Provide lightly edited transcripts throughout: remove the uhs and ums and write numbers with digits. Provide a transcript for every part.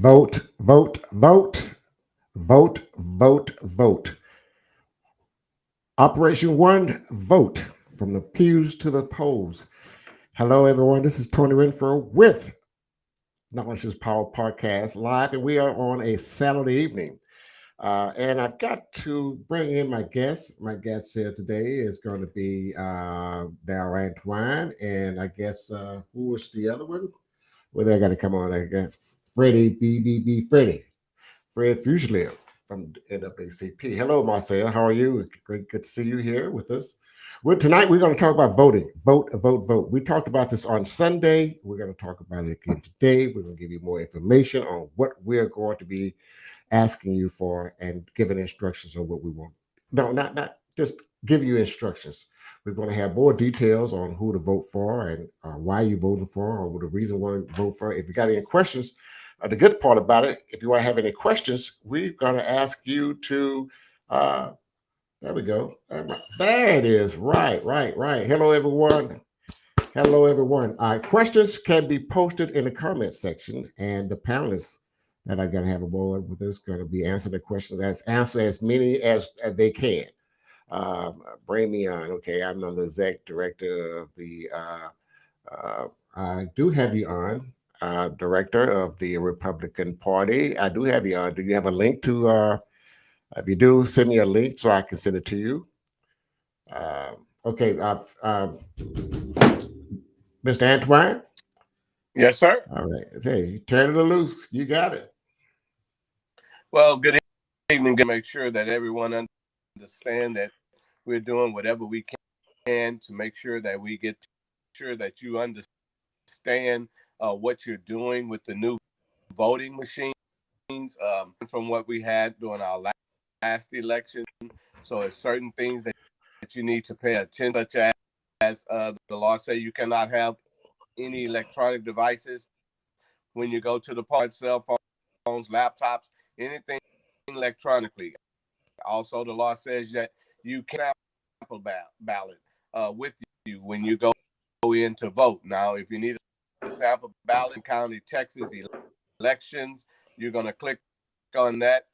Vote, vote, vote, vote, vote, vote. Operation One, vote from the pews to the polls. Hello, everyone. This is Tony Renfro with Knowledge is Power Podcast live, and we are on a Saturday evening. And I've got to bring in my guest. My guest here today is going to be Darryl Antoine, and I guess who was the other one? Well, they're going to come on. I guess Freddie BBB Freddie. Fred Fusilier from NAACP. Hello, Marcel. How are you? Great, good to see you here with us. Tonight, we're going to talk about voting. Vote, vote, vote. We talked about this on Sunday. We're going to talk about it again today. We're going to give you more information on what we're going to be asking you for and giving instructions on what we want. No, not just give you instructions. We're going to have more details on who to vote for and why you're voting for or the reason why you vote for. If you got any questions, the good part about it, if you want to have any questions, we're going to ask you to, there we go. There it is. Right, right, right. Hello, everyone. Hello, everyone. Questions can be posted in the comment section, and the panelists that are going to have aboard with us going to be answering the questions. Answer as many as they can. Bring me on. Okay, I'm the exec director of the. I do have you on, director of the Republican Party. I do have you on. Do you have a link to? If you do, send me a link so I can send it to you. Okay, Mr. Antoine. Yes, sir. All right. Hey, turn it loose. You got it. Well, good evening. Make sure that everyone understand that we're doing whatever we can to make sure that we get sure that you understand what you're doing with the new voting machines from what we had during our last election. So it's certain things that you need to pay attention, such as the law say you cannot have any electronic devices when you go to the polls, cell phones, laptops, anything electronically. Also, the law says that you can sample ballot with you when you go in to vote. Now, if you need a sample ballot in County, Texas elections, you're going to click on that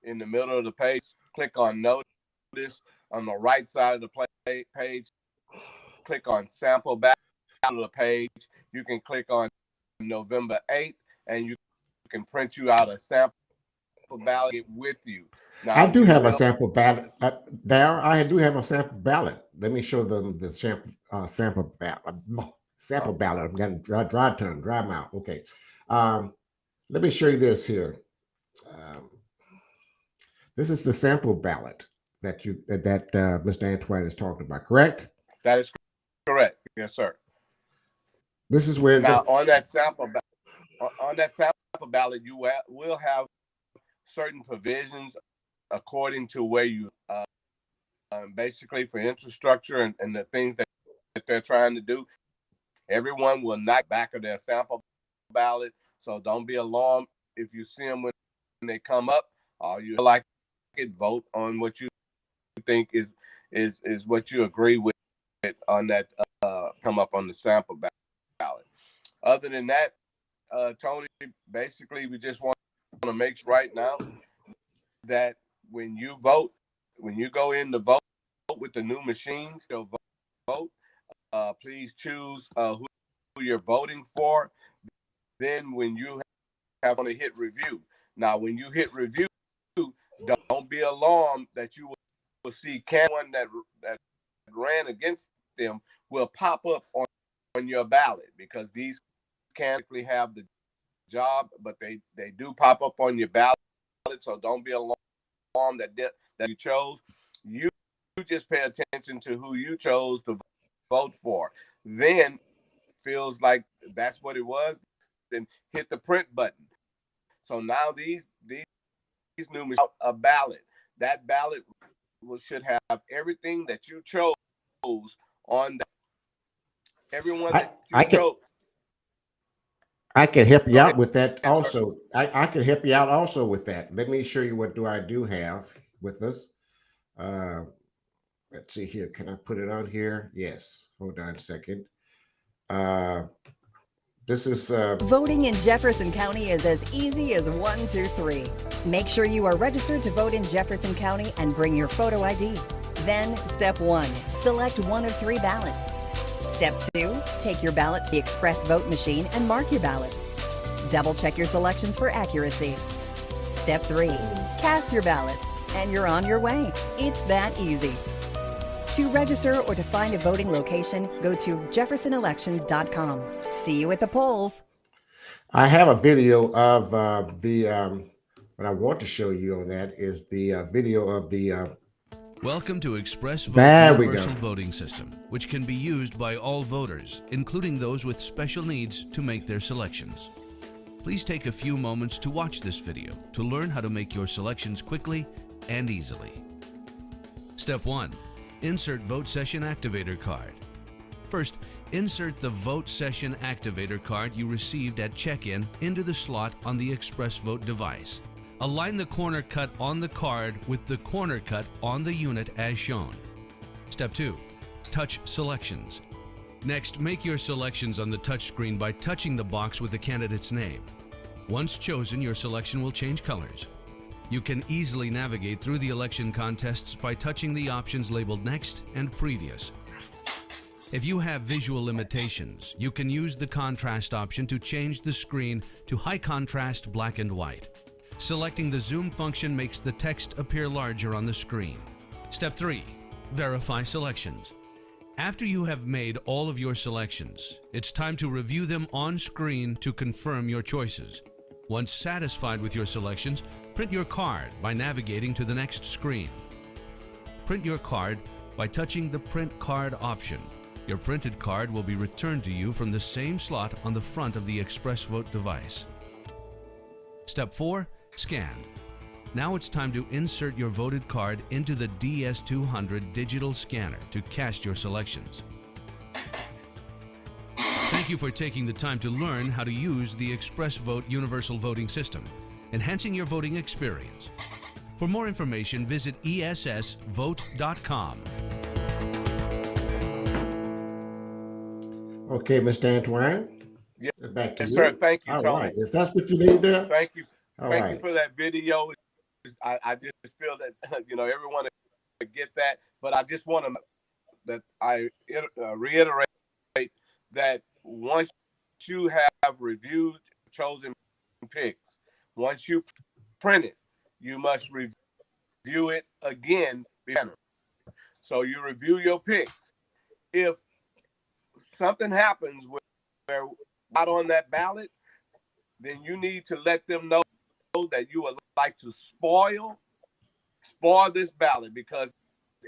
in the middle of the page. Click on notice on the right side of the page. Click on sample ballot of the page. You can click on November 8th, and you can print you out a sample ballot with you. Now, I do have a sample ballot. There, I do have a sample ballot. Let me show them the sample ballot. Sample ballot. I'm getting dry tongue, dry mouth. Okay. Let me show you this here. This is the sample ballot that Mr. Antoine is talking about. Correct? That is correct. Yes, sir. This is where now on that sample ballot, you will have certain provisions according to where you basically for infrastructure and the things that they're trying to do. Everyone will not back of their sample ballot, so don't be alarmed if you see them when they come up. All you like it, vote on what you think is what you agree with on that come up on the sample ballot. Other than that, Tony, basically we just want to make sure right now that when you vote, when you go in to vote with the new machines, you'll vote. Please choose who you're voting for. Then when you have to hit review. Now, when you hit review, don't be alarmed that you will see one that ran against them will pop up on your ballot, because these can't have the job, but they do pop up on your ballot. So don't be alarmed that you chose. You just pay attention to who you chose to vote for. Then feels like that's what it was, then hit the print button. So now these new machines, a ballot. That ballot should have everything that you chose on that. Everyone that you chose. I can help you out with that also. I can help you out also with that. Let me show you what I do have with us. Let's see here. Can I put it on here? Yes. Hold on a second. This is Voting in Jefferson County is as easy as 1, 2, 3. Make sure you are registered to vote in Jefferson County and bring your photo ID. Then, step 1, select one of 3 ballots. Step 2, take your ballot to the express vote machine and mark your ballot. Double check your selections for accuracy. Step 3, cast your ballot, and you're on your way. It's that easy. To register or to find a voting location, go to jeffersonelections.com. See you at the polls. I have a video of what I want to show you on that is the video of the Welcome to Express Vote There we Universal go. Voting System, which can be used by all voters, including those with special needs, to make their selections. Please take a few moments to watch this video to learn how to make your selections quickly and easily. Step 1. Insert Vote Session Activator Card. First, insert the Vote Session Activator Card you received at check-in into the slot on the Express Vote device. Align the corner cut on the card with the corner cut on the unit as shown. Step 2. Touch Selections. Next, make your selections on the touchscreen by touching the box with the candidate's name. Once chosen, your selection will change colors. You can easily navigate through the election contests by touching the options labeled Next and Previous. If you have visual limitations, you can use the contrast option to change the screen to high contrast black and white. Selecting the zoom function makes the text appear larger on the screen. Step 3. Verify selections. After you have made all of your selections, it's time to review them on screen to confirm your choices. Once satisfied with your selections, print your card by navigating to the next screen. Print your card by touching the Print Card option. Your printed card will be returned to you from the same slot on the front of the Express Vote device. Step 4. Scan. Now it's time to insert your voted card into the DS200 digital scanner to cast your selections. Thank you for taking the time to learn how to use the Express Vote Universal Voting System, enhancing your voting experience. For more information, visit ESSVote.com. Okay, Mr. Antoine. Yes, Back to yes, you. sir. Thank you, All Tony. right. Is that what you need there? Thank you. All Thank right. you for that video. I just feel that everyone to get that, but I just want to reiterate that once you have reviewed chosen picks, once you print it, you must review it again. So you review your picks. If something happens where not on that ballot, then you need to let them know that you would like to spoil this ballot because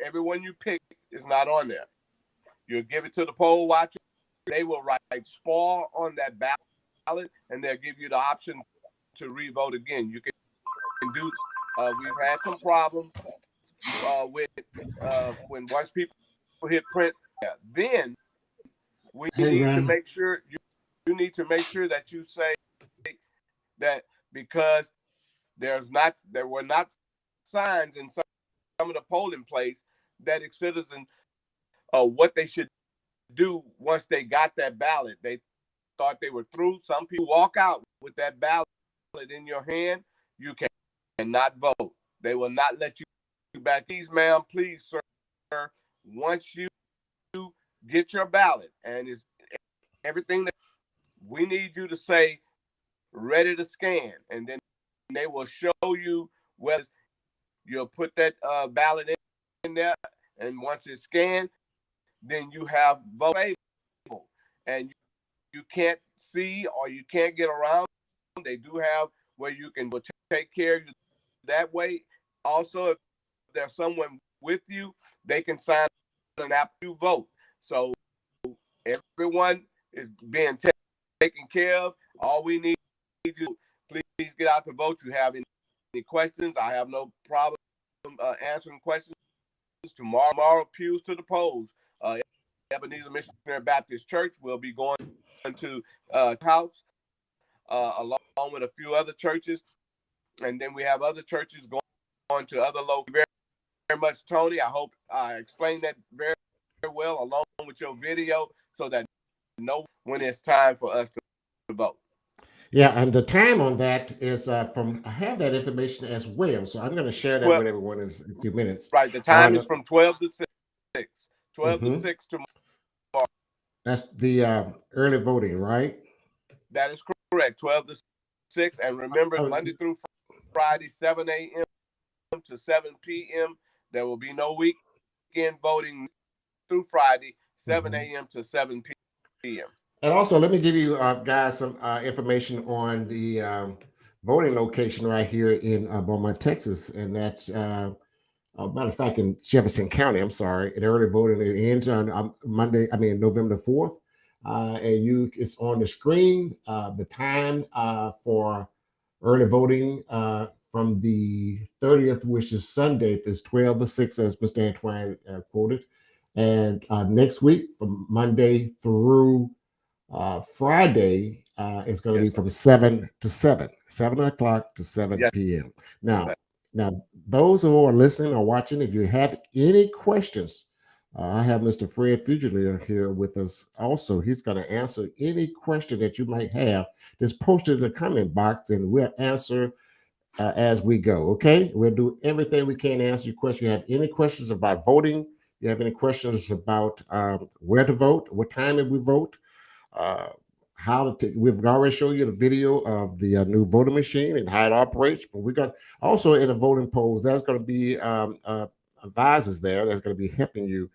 everyone you pick is not on there. You'll give it to the poll watcher. They will write spoil on that ballot, and they'll give you the option to re-vote again. You can do. We've had some problems with when once people hit print. Then we need to make sure you need to make sure that you say that because there were not signs in some of the polling place that citizens what they should do once they got that ballot. They thought they were through. Some people walk out with that ballot in your hand. You cannot vote. They will not let you back. Please, ma'am, please, sir, once you get your ballot and it's everything that we need you to say ready to scan, and then they will show you whether you'll put that ballot in there, and once it's scanned, then you have vote able, and you can't see or you can't get around. They do have where you can take care of you that way. Also, if there's someone with you, they can sign an app to vote. So everyone is being taken care of. All we need you please get out to vote. You have any questions? I have no problem answering questions. Tomorrow, Pews to the polls. Ebenezer Missionary Baptist Church will be going to house along with a few other churches, and then we have other churches going to other local. Very, very much, Tony. I hope I explained that very, very well along with your video, so that know when it's time for us to vote. Yeah, and the time on that is I have that information as well. So I'm going to share that 12, with everyone in a few minutes. right. The time On is from 12 to 6. 12 to mhm. 6 tomorrow. That's the early voting, right? That is correct. 12 to 6. And remember, Oh, Monday through Friday, 7 a.m. to 7 p.m. There will be no weekend voting through Friday, 7 mhm. a.m. to 7 p.m. And also, let me give you guys some information on the voting location right here in Beaumont, Texas, and that's matter of fact in Jefferson County. I'm sorry, and early voting it ends on November the 4th, and it's on the screen. The time for early voting from the 30th, which is Sunday, is 12 to 6, as Mr. Antoine quoted, and next week from Monday through Friday is going to be Yes, sir. from 7 o'clock to 7 Yes, p.m. sir. Now, those who are listening or watching, if you have any questions, I have Mr. Fred Fugilier here with us also. He's going to answer any question that you might have. Just post it in the comment box and we'll answer as we go. Okay, we'll do everything we can to answer your question. You have any questions about voting? You have any questions about where to vote, what time did we vote? uh, we've already showed you the video of the new voting machine and how it operates, but we got also in the voting polls there's going to be advisors there that's going to be helping you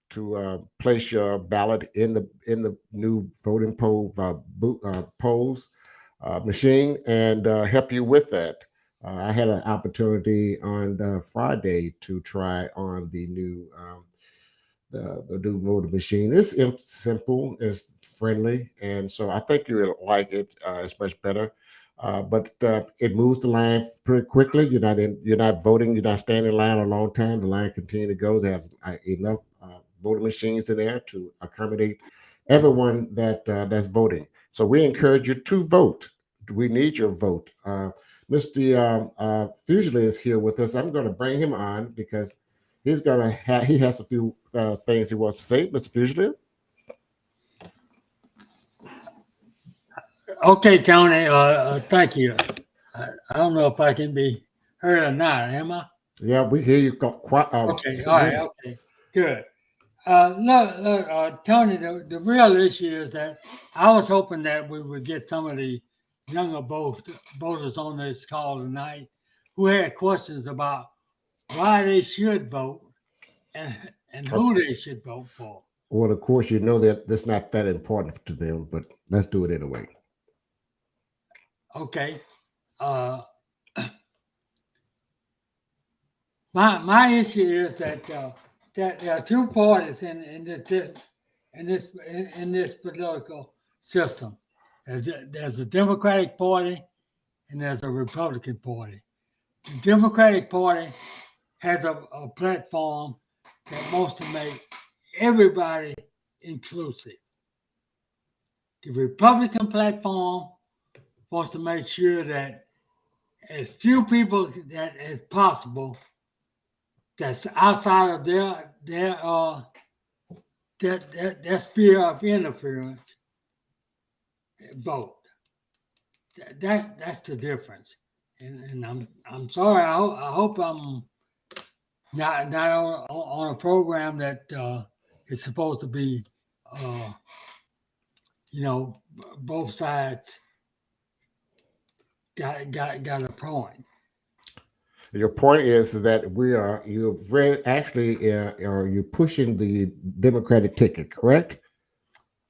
to place your ballot in the new voting polls machine and help you with that. I had an opportunity on Friday to try on the new the new voting machine. It's simple, it's friendly, and so I think you'll like it. It's much better, but it moves the line pretty quickly. You're not voting. You're not standing in line a long time. The line continue to go. There's enough voting machines in there to accommodate everyone that's voting. So we encourage you to vote. We need your vote. Mr. Fugely is here with us. I'm going to bring him on because he has a few things he wants to say, Mr. Fugely. Okay, Tony. Thank you. I don't know if I can be heard or not. Am I? Yeah, we hear you quite. Okay. All right. Okay. Good. Look, Tony. The real issue is that I was hoping that we would get some of the younger voters on this call tonight who had questions about why they should vote and who they should vote for. Well, of course, you know that that's not that important to them, but let's do it anyway. Okay. Uh, my issue is that there are two parties in this political system. There's a Democratic Party and there's a Republican Party. The Democratic Party has a platform that wants to make everybody inclusive. The Republican platform wants to make sure that as few people that as possible that's outside of their sphere of interference vote. That's the difference. And I'm sorry. I hope I'm not on a program that is supposed to be, you know, both sides got a point. Your point is that you're very actually are you pushing the Democratic ticket, correct?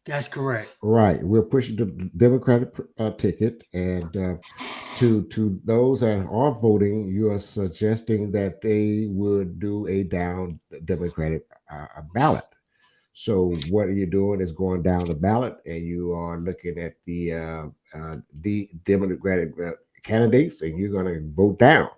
That's correct. Right, we're pushing the Democratic ticket, and to those that are voting, you are suggesting that they would do a down Democratic ballot. So what you doing is going down the ballot, and you are looking at the Democratic candidates, and you're going to vote down.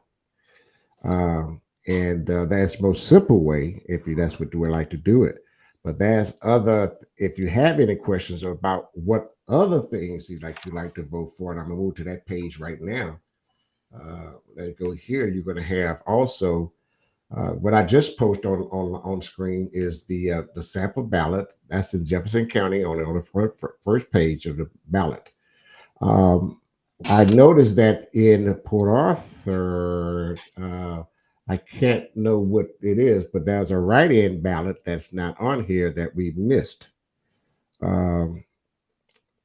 And that's the most simple way that's what you would like to do it. But there's other. If you have any questions about what other things you like to vote for, and I'm gonna move to that page right now. Let's go here. You're going to have also What I just posted on screen is the sample ballot. That's in Jefferson County on the first page of the ballot. I noticed that in Port Arthur, I can't know what it is, but there's a write-in ballot that's not on here that we missed.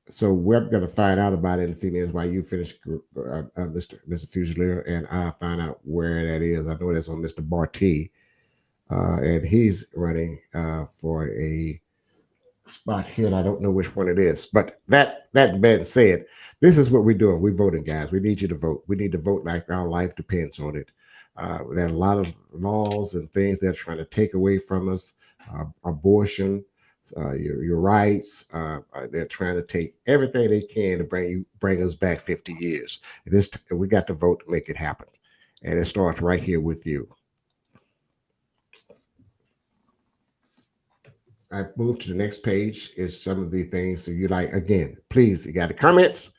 So we're going to find out about it in a few minutes while you finish, Mr. Fusilier, and I'll find out where that is. I know that's on Mr. Barty, and he's running for a spot here, and I don't know which one it is. But that being said, this is what we're doing. We're voting, guys. We need you to vote. We need to vote like our life depends on it. There are a lot of laws and things they're trying to take away from us. Abortion, your rights. They're trying to take everything they can to bring us back 50 years. And we got to vote to make it happen. And it starts right here with you. I move to the next page is some of the things that you like. Again, please, you got the comments.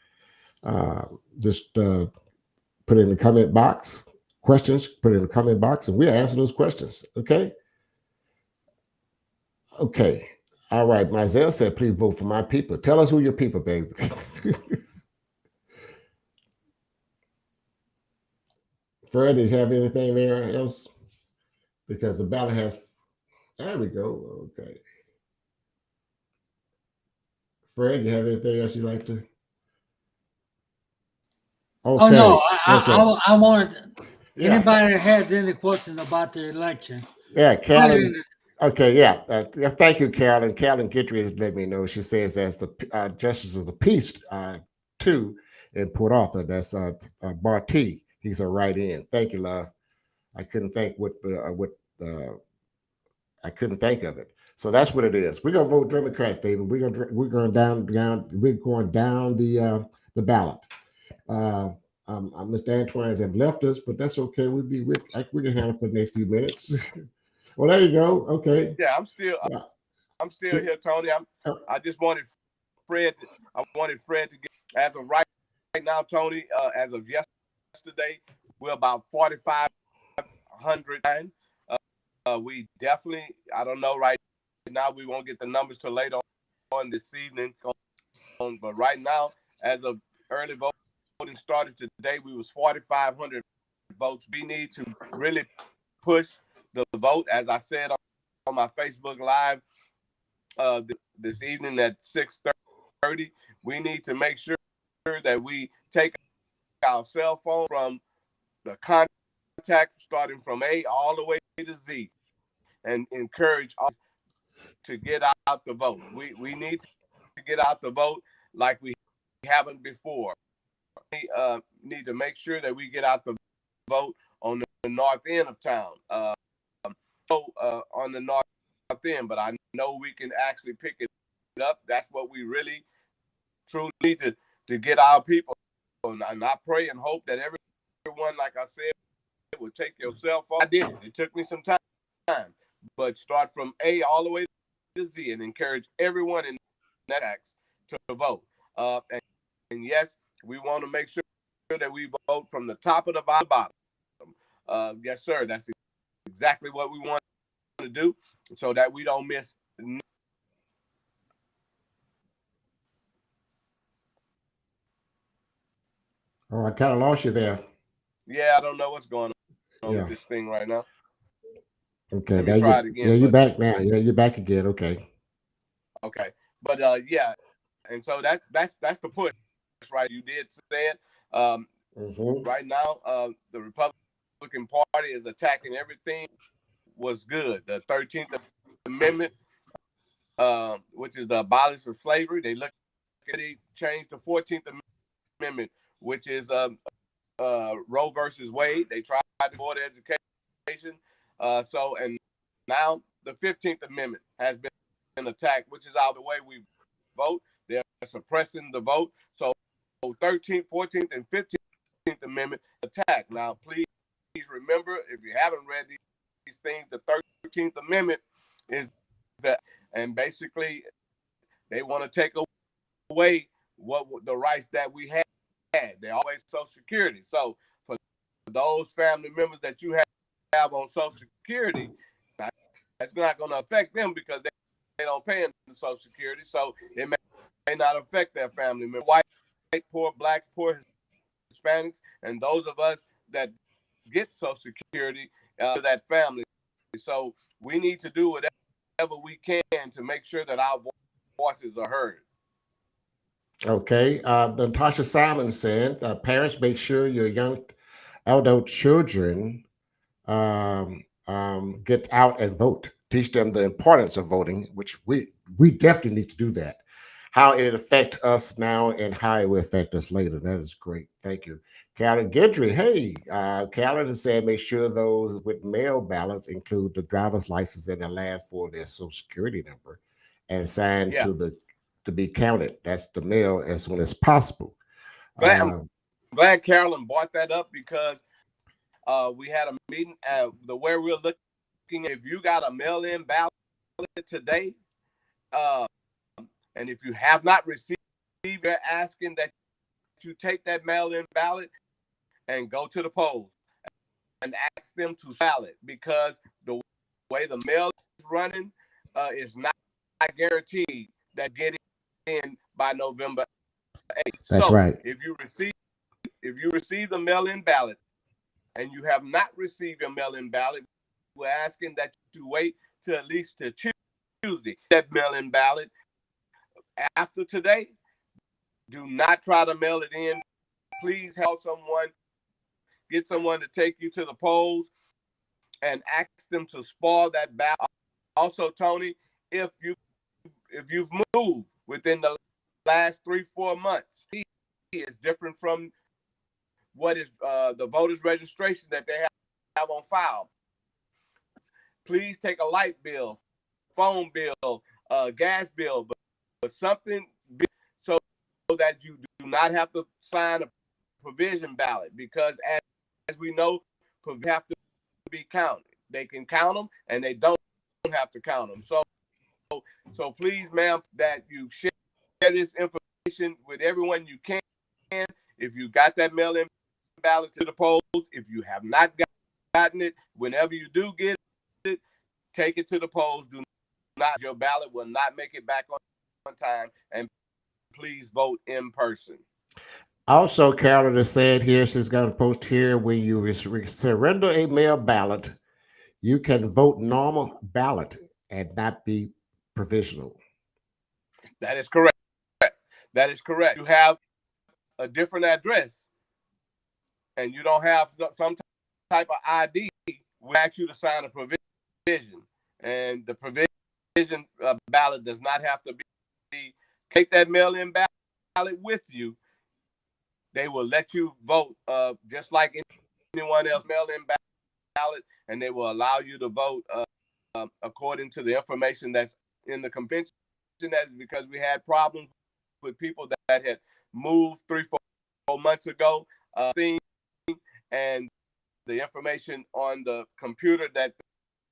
Just put it in the comment box. Questions, put it in the comment box, and we'll answer those questions. Okay? Okay. All right. Mizell said, please vote for my people. Tell us who your people, baby. Fred, did you have anything there else? Because the ballot has, there we go. Okay. Fred, you have anything else you'd like to? Okay. Oh no, Okay. I wanted Yeah. anybody that has any questions about the election. Yeah, put it Carolyn. in the- Okay, yeah. Thank you, Carolyn. Carolyn Guidry has let me know. She says as the Justice of the Peace 2 in Port Arthur, that's Barty. He's a write-in. Thank you, love. I couldn't think I couldn't think of it. So that's what it is. We're gonna vote Democrats, baby. We're going down the ballot. Mr. Antoine's have left us, but that's okay. We can handle for the next few minutes. Well, there you go. Okay. Yeah, I'm still here, Tony. I just wanted Fred. I wanted Fred to get as of right now, Tony. As of yesterday, we're about 4,500. We definitely, I don't know right now. We won't get the numbers till later on this evening. But right now, as of early voting started today, we was 4,500 votes. We need to really push the vote, as I said on my Facebook Live this evening at 6:30. We need to make sure that we take our cell phone from the contact starting from A all the way to Z and encourage us to get out the vote. We need to get out the vote like we haven't before. We need to make sure that we get out the vote on the north end of town. On the north end, but I know we can actually pick it up. That's what we really truly need to get our people. And I pray and hope that everyone, like I said, will take your cell phone. I did it. It took me some time, but start from A all the way to Z and encourage everyone in that acts to vote. And yes, we want to make sure that we vote from the top of the bottom. Yes, sir. That's exactly what we want to do so that we don't miss. Oh, I kind of lost you there. Yeah, I don't know what's going on with this thing right now. Okay, let me try it again. Yeah, you're back now. Yeah, you're back again. Okay. Okay, but yeah, and so that's the push, right? You did say it. Right now, the Republican Party is attacking everything was good. The 13th Amendment, which is the abolition of slavery. They look at it, changed the 14th Amendment, which is Roe versus Wade. They tried to board education. And now the 15th Amendment has been attacked, which is out the way we vote. They're suppressing the vote. So 13th, 14th, and 15th Amendment attack. Now, please remember, if you haven't read these things, the 13th Amendment is that, and basically they want to take away the rights that we had. They always Social Security. So for those family members that you have on Social Security, that's not going to affect them because they don't pay into Social Security. So it may not affect their family members. White, poor, blacks, poor, Hispanics, and those of us that get Social Security, that family. So we need to do whatever we can to make sure that our voices are heard. Okay. Natasha Simon said, parents, make sure your young adult children get out and vote. Teach them the importance of voting, which we definitely need to do that. How it affects us now and how it will affect us later. That is great. Thank you. Callan Gentry. Hey, Callan has said make sure those with mail ballots include the driver's license and the last four of their social security number and signed to be counted. That's the mail as soon as possible. I'm glad Carolyn brought that up because we had a meeting where we're looking at if you got a mail-in ballot today, and if you have not received, they're asking that you take that mail-in ballot and go to the polls and ask them to ballot because the way the mail is running is not guaranteed that get in by November 8th. That's right. If you receive the mail-in ballot and you have not received your mail-in ballot, we're asking that you wait till at least to Tuesday. That mail-in ballot after today, do not try to mail it in. Please help someone, get someone to take you to the polls and ask them to spoil that ballot. Also, Tony, if you've moved within the last 3-4 months, it is different from what is the voters registration that they have on file. Please take a light bill, phone bill, gas bill, but something so that you do not have to sign a provision ballot because as we know, have to be counted. They can count them and they don't have to count them. So please, ma'am, that you share this information with everyone you can. If you got that mail-in ballot to the polls, if you have not gotten it, whenever you do get it, take it to the polls. Your ballot will not make it back on time, and please vote in person. Also, Carolyn has said here, she's going to post here, when you surrender a mail ballot, you can vote normal ballot and not be provisional. That is correct. That is correct. You have a different address and you don't have some type of ID, we ask you to sign a provision. And the provision ballot does not have to be, take that mail-in ballot with you. They will let you vote just like anyone else mail-in ballot, and they will allow you to vote according to the information that's in the convention. That is because we had problems with people that had moved 3-4 months ago, and the information on the computer that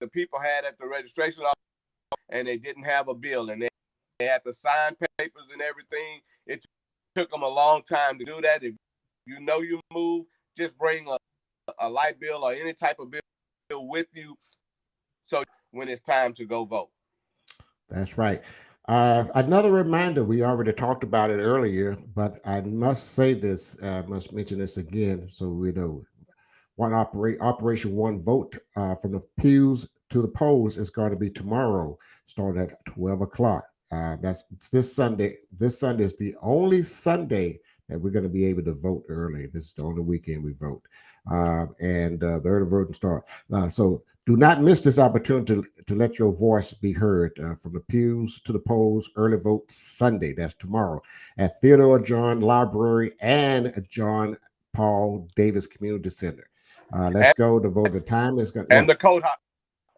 the people had at the registration office, and they didn't have a bill, and they had to sign papers and everything. It took them a long time to do that. If you know you move, just bring a light bill or any type of bill with you, so when it's time to go vote. That's right. Another reminder, we already talked about it earlier, but I must say this, must mention this again so we know. Operation One Vote from the pews to the polls is going to be tomorrow, starting at 12 o'clock. That's this Sunday. This Sunday is the only Sunday that we're going to be able to vote early. This is the only weekend we vote. And the early voting start. So do not miss this opportunity to let your voice be heard from the pews to the polls. Early vote Sunday. That's tomorrow at Theodore John Library and John Paul Davis Community Center. Let's go to vote. The time is going and the courthouse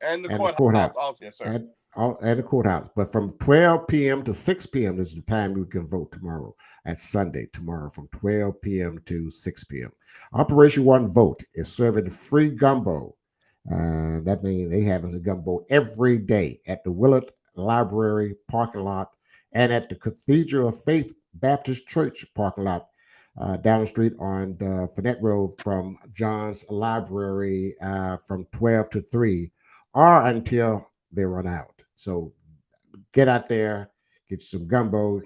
and the courthouse also, yes, sir. And the courthouse. But from 12 p.m. to 6 p.m. is the time you can vote tomorrow. At Sunday, tomorrow, from 12 p.m. to 6 p.m. Operation One Vote is serving free gumbo. That means they have a gumbo every day at the Willard Library parking lot and at the Cathedral of Faith Baptist Church parking lot down the street on the Fournette Road from John's Library from 12 to 3 or until they run out. So get out there, get you some gumbo,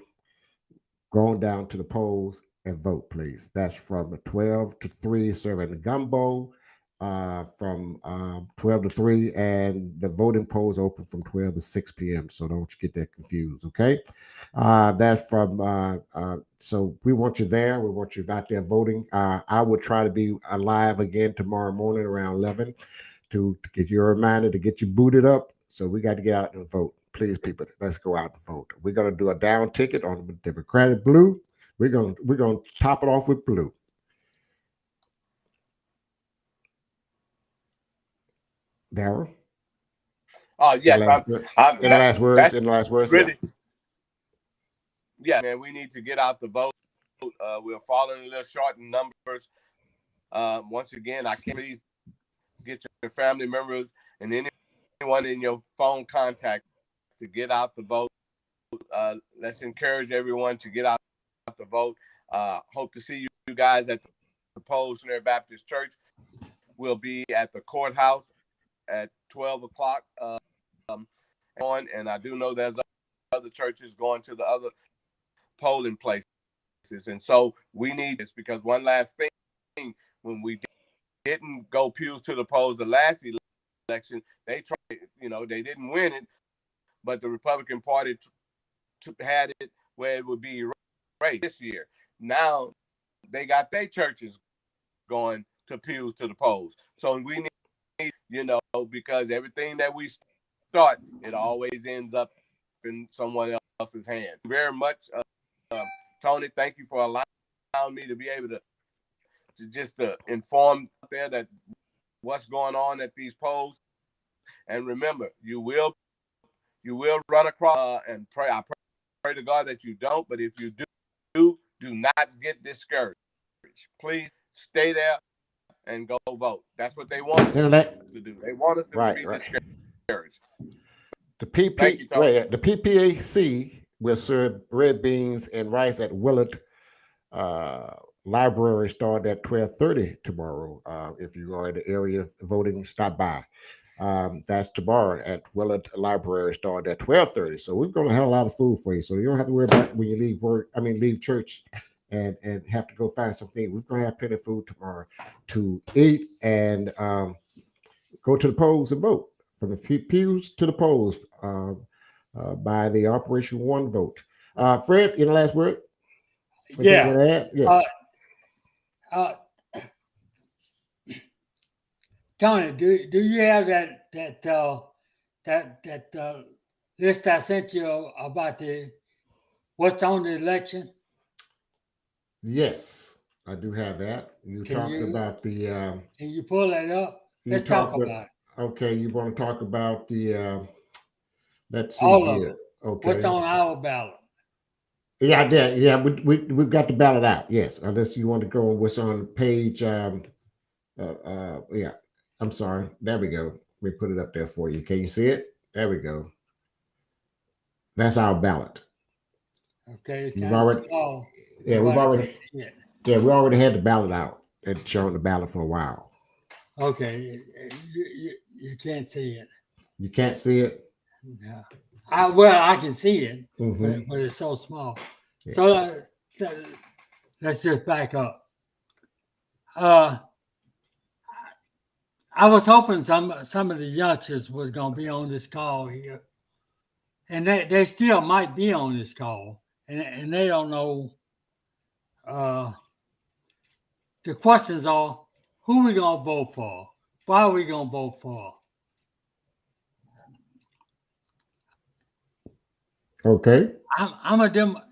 go on down to the polls and vote, please. That's from 12 to 3, serving the gumbo from 12 to 3, and the voting polls open from 12 to 6 p.m. So don't you get that confused, okay? That's from, so we want you there. We want you out there voting. I will try to be alive again tomorrow morning around 11 to get you a reminder to get you booted up. So we got to get out and vote. Please, people, let's go out and vote. We're gonna do a down ticket on the Democratic blue. We're gonna top it off with blue. Darryl. Oh yes, In the last words. In the last words. Really, yeah, man. We need to get out the vote. We're falling a little short in numbers. Once again, I can't please get your family members and anyone in your phone contact to get out the vote. Let's encourage everyone to get out the vote. Hope to see you guys at the Polls Near Baptist Church. We'll be at the courthouse at 12 o'clock. And I do know there's other churches going to the other polling places. And so we need this, because one last thing, when we didn't go Pews to the polls the last election, they tried, they didn't win it, but the Republican Party had it where it would be raised this year. Now they got their churches going to Pews to the polls. So we need, because everything that we start, it always ends up in someone else's hand. Very much, Tony, thank you for allowing me to be able to just inform out there that what's going on at these polls. And remember, you will run across and pray. I pray to God that you don't, but if you do not get discouraged. Please stay there and go vote. That's what they want us to do. They want us to be discouraged. The PPAC will serve red beans and rice at Willett Library, start at 12:30 tomorrow. If you are in the area voting, stop by. That's tomorrow at Willett Library, start at 12:30. So we're going to have a lot of food for you, so you don't have to worry about when you leave work. Leave church and have to go find something. We're going to have plenty of food tomorrow to eat and go to the polls and vote. From the pews to the polls by the Operation One vote. Fred, any last word? Yeah. Yes. Tony, do you have that list I sent you about what's on the election? Yes, I do have that. You're talking about the. Can you pull that up? Let's talk about it. Okay, you want to talk about the. Let's see all here. of it. Okay. What's on our ballot? Yeah, I did. Yeah, we've got the ballot out. Yes, unless you want to go on what's on page. Yeah, I'm sorry. There we go. We put it up there for you. Can you see it? There we go. That's our ballot. Okay. We've already. We already had the ballot out and shown the ballot for a while. Okay, you can't see it. You can't see it? Yeah. I can see it, Mm-hmm. but it's so small. Yeah. So let's just back up. I was hoping some of the youngsters was going to be on this call here, and they still might be on this call, and they don't know. The questions are, who we going to vote for? Why are we going to vote for? Okay. I'm a Democrat.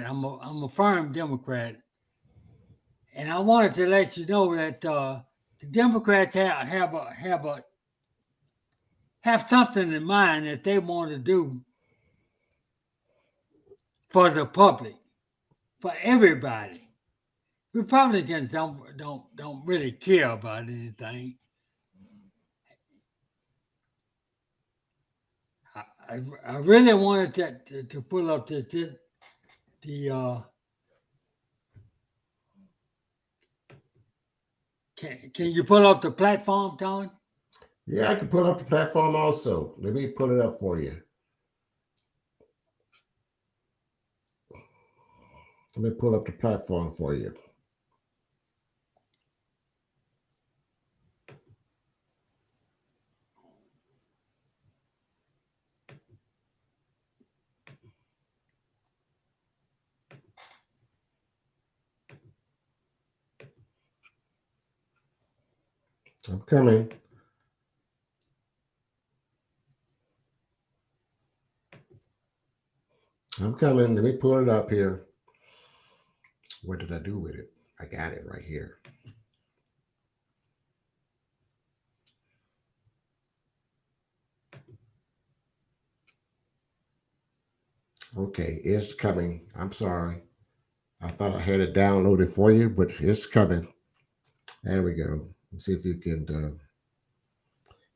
I'm a firm Democrat, and I wanted to let you know that the Democrats have something in mind that they want to do for the public, for everybody. Republicans don't really care about anything. I really wanted to pull up the Can you pull up the platform, Tony? Yeah, I can pull up the platform also. Let me pull it up for you. Let me pull up the platform for you. I'm coming. I'm coming. Let me pull it up here. What did I do with it? I got it right here. Okay, it's coming. I'm sorry. I thought I had it downloaded for you, but it's coming. There we go. Let's see if you can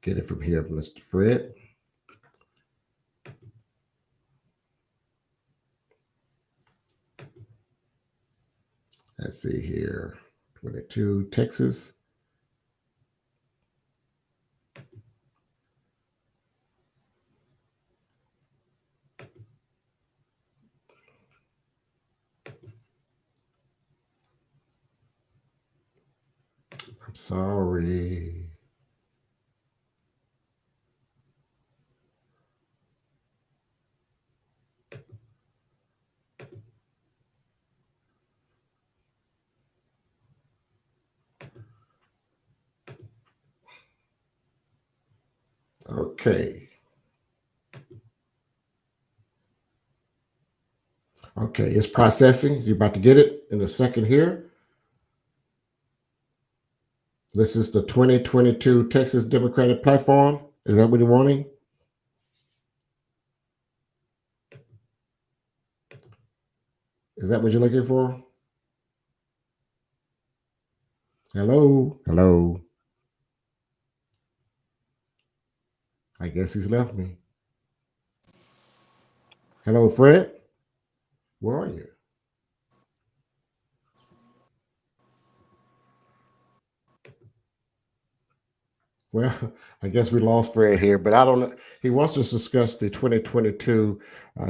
get it from here, Mr. Fred. Let's see here. 22, Texas. I'm sorry. Okay. Okay, it's processing. You're about to get it in a second here. This is the 2022 Texas Democratic Platform. Is that what you're wanting? Is that what you're looking for? Hello? Hello? I guess he's left me. Hello, Fred? Where are you? Well, I guess we lost Fred here, but I don't know. He wants us to discuss the 2022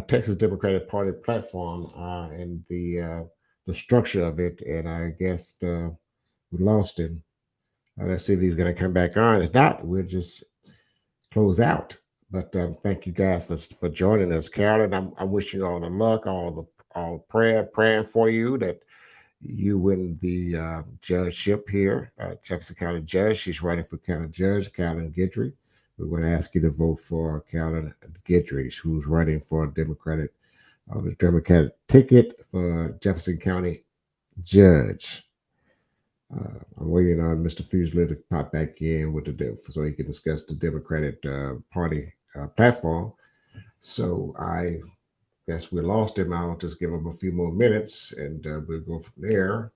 Texas Democratic Party platform and the structure of it. And I guess we lost him. Let's see if he's going to come back on. If not, we'll just close out. But thank you guys for joining us, Carolyn. I'm wishing you all the luck, all praying for you that you win the judgeship here, Jefferson County Judge. She's running for county judge, Carolyn Guidry. We're going to ask you to vote for Carolyn Guidry, who's running for the Democratic ticket for Jefferson County Judge. I'm waiting on Mr. Fusler to pop back in with so he can discuss the Democratic Party platform. So I guess we lost him. I'll just give him a few more minutes, and we'll go from there.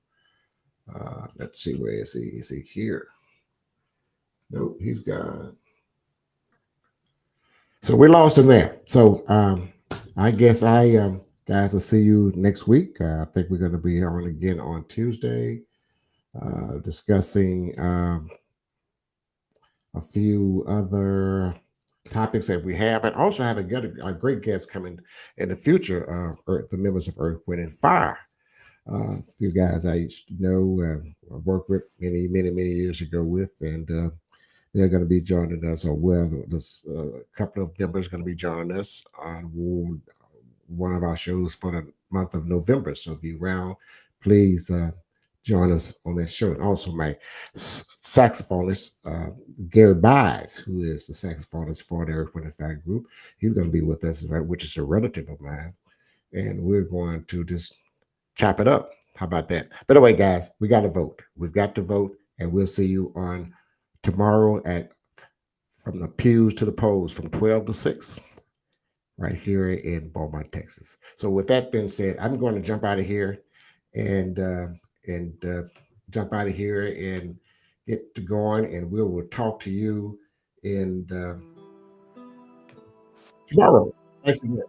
Let's see, where is he? Is he here? Nope, he's gone. So we lost him there. So I guess guys, I'll see you next week. I think we're going to be on again on Tuesday, discussing a few other topics that we have, and also have a great guest coming in the future, the members of Earth, Wind, and Fire. A few guys I used to know, I worked with many years ago with, and they're going to be joining us, or well, a couple of members going to be joining us on one of our shows for the month of November. So if you're around, please join us on that show. And also my saxophonist, Gary Byes, who is the saxophonist for the Earth, Wind, and Fire group. He's going to be with us, which is a relative of mine. And we're going to just chop it up. How about that? But anyway, guys, we got to vote. We've got to vote, and we'll see you on tomorrow from the pews to the polls from 12 to 6 right here in Beaumont, Texas. So with that being said, I'm going to jump out of here and jump out of here and get to going, and we will talk to you in tomorrow. Thanks again.